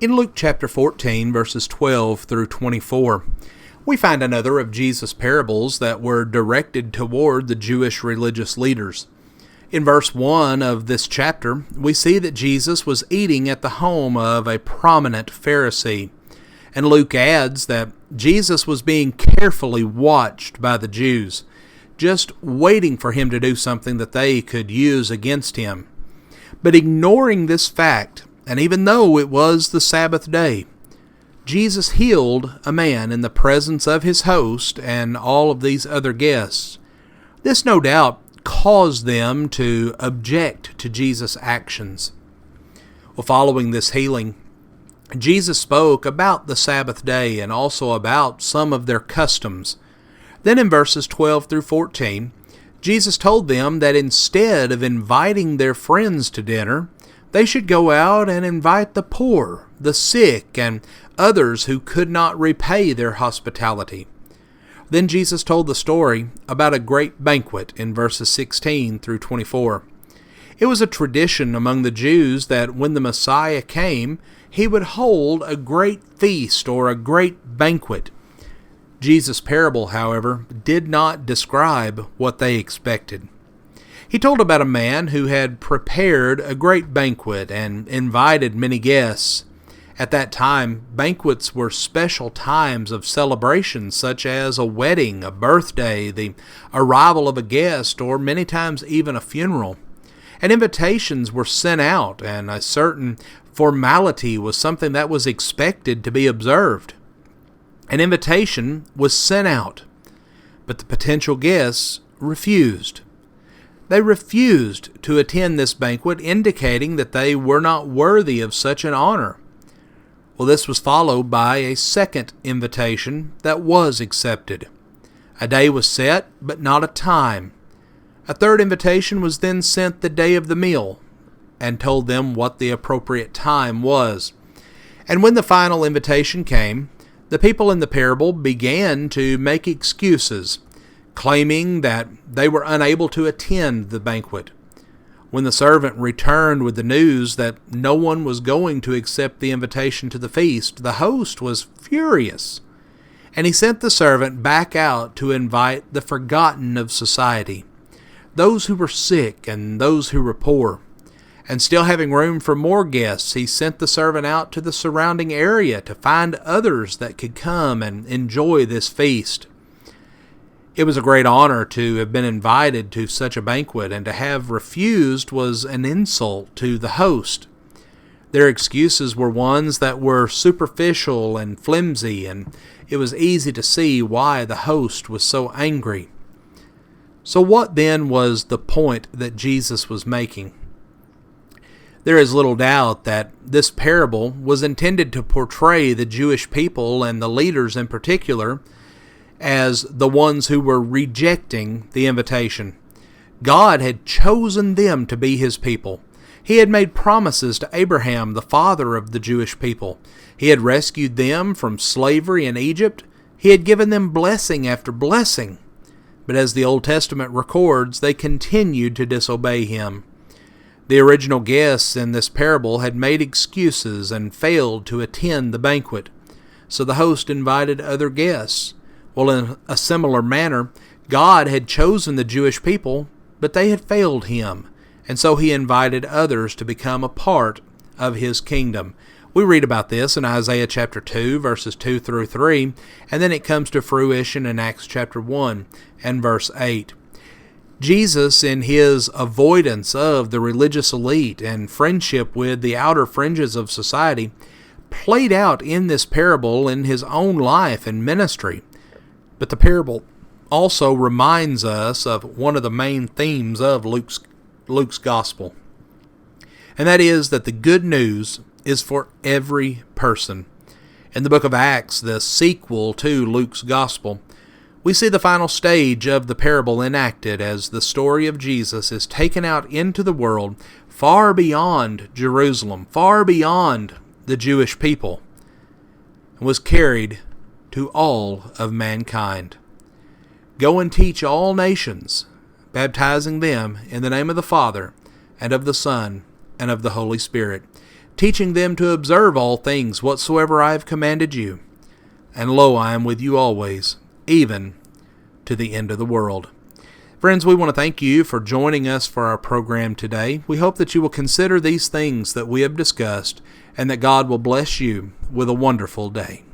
In Luke chapter 14, verses 12 through 24, we find another of Jesus' parables that were directed toward the Jewish religious leaders. In verse 1 of this chapter, we see that Jesus was eating at the home of a prominent Pharisee. And Luke adds that Jesus was being carefully watched by the Jews, just waiting for him to do something that they could use against him. But ignoring this fact, and even though it was the Sabbath day, Jesus healed a man in the presence of his host and all of these other guests. This no doubt caused them to object to Jesus' actions. Well, following this healing, Jesus spoke about the Sabbath day and also about some of their customs. Then in verses 12 through 14, Jesus told them that instead of inviting their friends to dinner, they should go out and invite the poor, the sick, and others who could not repay their hospitality. Then Jesus told the story about a great banquet in verses 16 through 24. It was a tradition among the Jews that when the Messiah came, he would hold a great feast or a great banquet. Jesus' parable, however, did not describe what they expected. He told about a man who had prepared a great banquet and invited many guests. At that time, banquets were special times of celebration, such as a wedding, a birthday, the arrival of a guest, or many times even a funeral. And invitations were sent out, and a certain formality was something that was expected to be observed. An invitation was sent out, but the potential guests refused. They refused to attend this banquet, indicating that they were not worthy of such an honor. Well, this was followed by a second invitation that was accepted. A day was set, but not a time. A third invitation was then sent the day of the meal, and told them what the appropriate time was. And when the final invitation came, the people in the parable began to make excuses, claiming that they were unable to attend the banquet. When the servant returned with the news that no one was going to accept the invitation to the feast, the host was furious, and he sent the servant back out to invite the forgotten of society, those who were sick and those who were poor. And still having room for more guests, he sent the servant out to the surrounding area to find others that could come and enjoy this feast. It was a great honor to have been invited to such a banquet, and to have refused was an insult to the host. Their excuses were ones that were superficial and flimsy, and it was easy to see why the host was so angry. So what then was the point that Jesus was making? There is little doubt that this parable was intended to portray the Jewish people, and the leaders in particular, as the ones who were rejecting the invitation. God had chosen them to be his people. He had made promises to Abraham, the father of the Jewish people. He had rescued them from slavery in Egypt. He had given them blessing after blessing. But as the Old Testament records, they continued to disobey him. The original guests in this parable had made excuses and failed to attend the banquet. So the host invited other guests. Well, in a similar manner, God had chosen the Jewish people, but they had failed him, and so he invited others to become a part of his kingdom. We read about this in Isaiah chapter 2, verses 2 through 3, and then it comes to fruition in Acts chapter 1 and verse 8. Jesus, in his avoidance of the religious elite and friendship with the outer fringes of society, played out in this parable in his own life and ministry. But the parable also reminds us of one of the main themes of Luke's gospel. And that is that the good news is for every person. In the book of Acts, the sequel to Luke's gospel, we see the final stage of the parable enacted as the story of Jesus is taken out into the world far beyond Jerusalem, far beyond the Jewish people, and was carried to all of mankind. Go and teach all nations, baptizing them in the name of the Father, and of the Son, and of the Holy Spirit, teaching them to observe all things whatsoever I have commanded you. And lo, I am with you always, even to the end of the world. Friends, we want to thank you for joining us for our program today. We hope that you will consider these things that we have discussed and that God will bless you with a wonderful day.